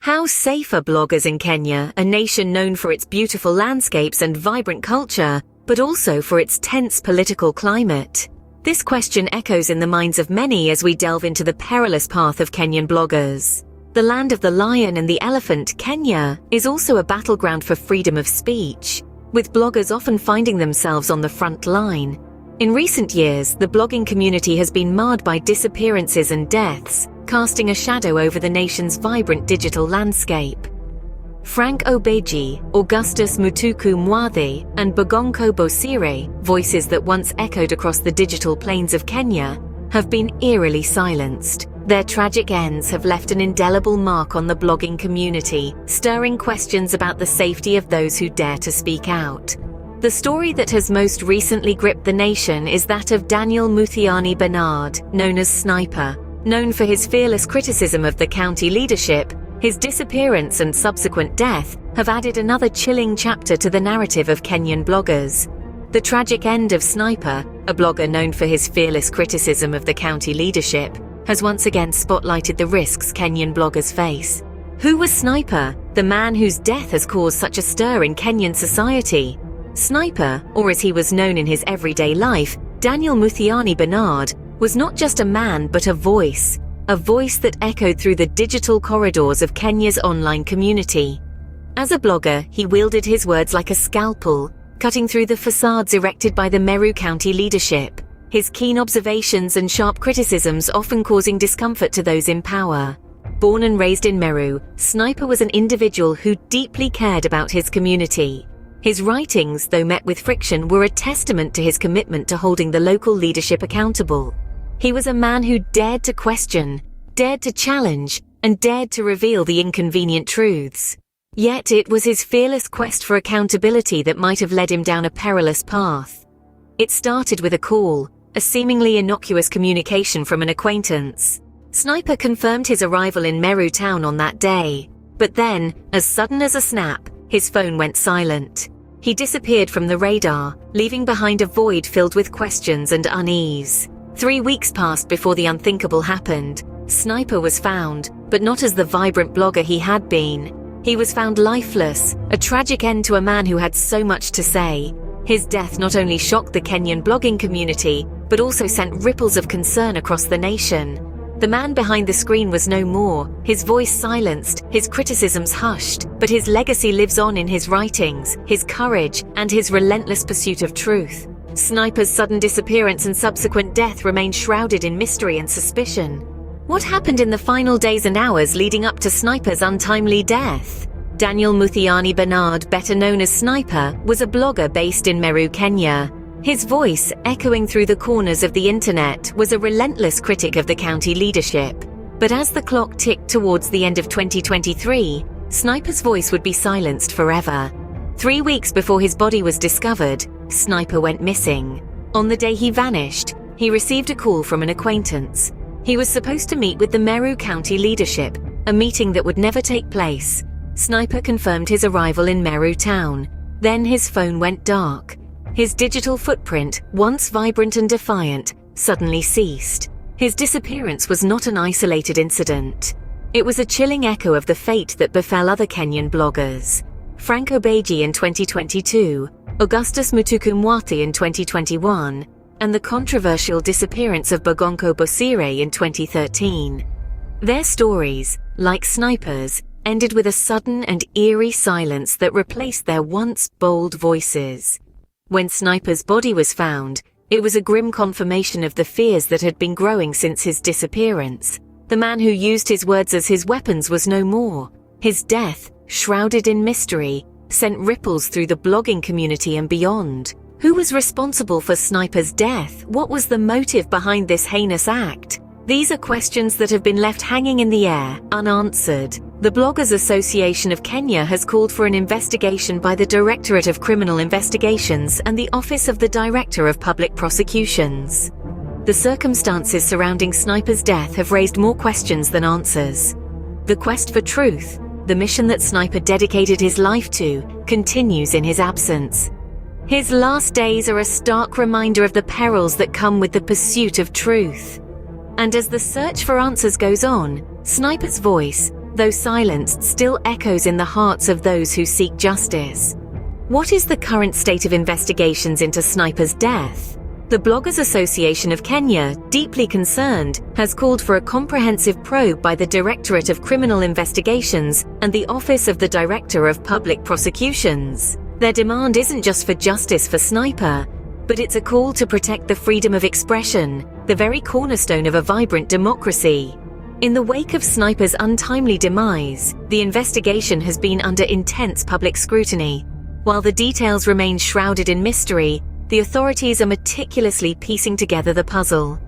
How safe are bloggers in Kenya, a nation known for its beautiful landscapes and vibrant culture, but also for its tense political climate? This question echoes in the minds of many as we delve into the perilous path of Kenyan bloggers. The land of the lion and the elephant, Kenya, is also a battleground for freedom of speech, with bloggers often finding themselves on the front line. In recent years, the blogging community has been marred by disappearances and deaths, casting a shadow over the nation's vibrant digital landscape. Frank Obeji, Augustus Muthiani, and Bogonko Bosire, voices that once echoed across the digital plains of Kenya, have been eerily silenced. Their tragic ends have left an indelible mark on the blogging community, stirring questions about the safety of those who dare to speak out. The story that has most recently gripped the nation is that of Daniel Muthiani Bernard, known as Sniper. Known for his fearless criticism of the county leadership, his disappearance and subsequent death have added another chilling chapter to the narrative of Kenyan bloggers. The tragic end of Sniper, a blogger known for his fearless criticism of the county leadership, has once again spotlighted the risks Kenyan bloggers face. Who was Sniper, the man whose death has caused such a stir in Kenyan society? Sniper, or as he was known in his everyday life, Daniel Muthiani Bernard, was not just a man but a voice that echoed through the digital corridors of Kenya's online community. As a blogger, he wielded his words like a scalpel, cutting through the facades erected by the Meru County leadership, his keen observations and sharp criticisms often causing discomfort to those in power. Born and raised in Meru, Sniper was an individual who deeply cared about his community. His writings, though met with friction, were a testament to his commitment to holding the local leadership accountable. He was a man who dared to question, dared to challenge, and dared to reveal the inconvenient truths. Yet it was his fearless quest for accountability that might have led him down a perilous path. It started with a call, a seemingly innocuous communication from an acquaintance. Sniper confirmed his arrival in Meru town on that day. But then, as sudden as a snap, his phone went silent. He disappeared from the radar, leaving behind a void filled with questions and unease. 3 weeks passed before the unthinkable happened. Sniper was found, but not as the vibrant blogger he had been. He was found lifeless, a tragic end to a man who had so much to say. His death not only shocked the Kenyan blogging community, but also sent ripples of concern across the nation. The man behind the screen was no more, his voice silenced, his criticisms hushed, but his legacy lives on in his writings, his courage, and his relentless pursuit of truth. Sniper's sudden disappearance and subsequent death remain shrouded in mystery and suspicion. What happened in the final days and hours leading up to Sniper's untimely death? Daniel Muthiani Bernard, better known as Sniper, was a blogger based in Meru, Kenya. His voice, echoing through the corners of the internet, was a relentless critic of the county leadership. But as the clock ticked towards the end of 2023, Sniper's voice would be silenced forever. 3 weeks before his body was discovered, Sniper went missing. On the day he vanished, he received a call from an acquaintance. He was supposed to meet with the Meru County leadership, a meeting that would never take place. Sniper confirmed his arrival in Meru town. Then his phone went dark. His digital footprint, once vibrant and defiant, suddenly ceased. His disappearance was not an isolated incident. It was a chilling echo of the fate that befell other Kenyan bloggers. Frank Obeji in 2022, Augustus Muthiani in 2021, and the controversial disappearance of Bogonko Bosire in 2013. Their stories, like Sniper's, ended with a sudden and eerie silence that replaced their once bold voices. When Sniper's body was found, it was a grim confirmation of the fears that had been growing since his disappearance. The man who used his words as his weapons was no more. His death, shrouded in mystery, sent ripples through the blogging community and beyond. Who was responsible for Sniper's death? What was the motive behind this heinous act? These are questions that have been left hanging in the air, unanswered. The Bloggers Association of Kenya has called for an investigation by the Directorate of Criminal Investigations and the Office of the Director of Public Prosecutions. The circumstances surrounding Sniper's death have raised more questions than answers. The quest for truth, the mission that Sniper dedicated his life to, continues in his absence. His last days are a stark reminder of the perils that come with the pursuit of truth. And as the search for answers goes on, Sniper's voice, though silenced, still echoes in the hearts of those who seek justice. What is the current state of investigations into Sniper's death? The Bloggers Association of Kenya, deeply concerned, has called for a comprehensive probe by the Directorate of Criminal Investigations and the Office of the Director of Public Prosecutions. Their demand isn't just for justice for Sniper, but it's a call to protect the freedom of expression, the very cornerstone of a vibrant democracy. In the wake of Sniper's untimely demise, the investigation has been under intense public scrutiny. While the details remain shrouded in mystery, the authorities are meticulously piecing together the puzzle.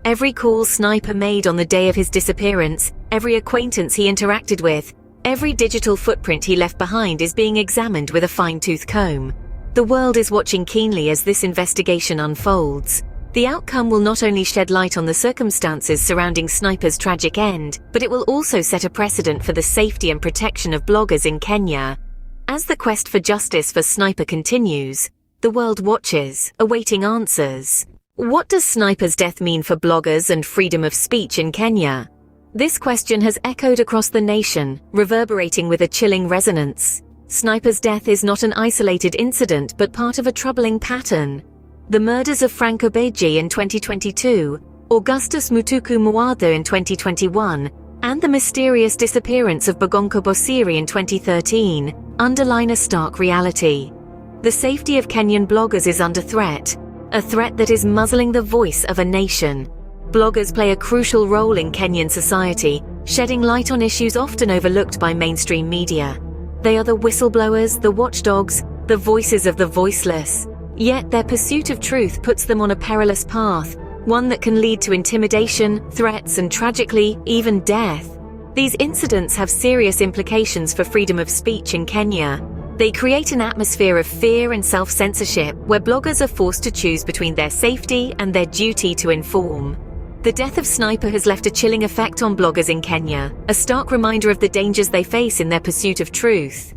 Every call Sniper made on the day of his disappearance, every acquaintance he interacted with, every digital footprint he left behind is being examined with a fine-tooth comb. The world is watching keenly as this investigation unfolds. The outcome will not only shed light on the circumstances surrounding Sniper's tragic end, but it will also set a precedent for the safety and protection of bloggers in Kenya. As the quest for justice for Sniper continues, the world watches, awaiting answers. What does Sniper's death mean for bloggers and freedom of speech in Kenya? This question has echoed across the nation, reverberating with a chilling resonance. Sniper's death is not an isolated incident but part of a troubling pattern. The murders of Frank Obeji in 2022, Augustus Mutuku Muwatha in 2021, and the mysterious disappearance of Bogonko Bosiri in 2013 underline a stark reality. The safety of Kenyan bloggers is under threat, a threat that is muzzling the voice of a nation. Bloggers play a crucial role in Kenyan society, shedding light on issues often overlooked by mainstream media. They are the whistleblowers, the watchdogs, the voices of the voiceless. Yet their pursuit of truth puts them on a perilous path, one that can lead to intimidation, threats, and tragically, even death. These incidents have serious implications for freedom of speech in Kenya. They create an atmosphere of fear and self-censorship where bloggers are forced to choose between their safety and their duty to inform. The death of Sniper has left a chilling effect on bloggers in Kenya, a stark reminder of the dangers they face in their pursuit of truth.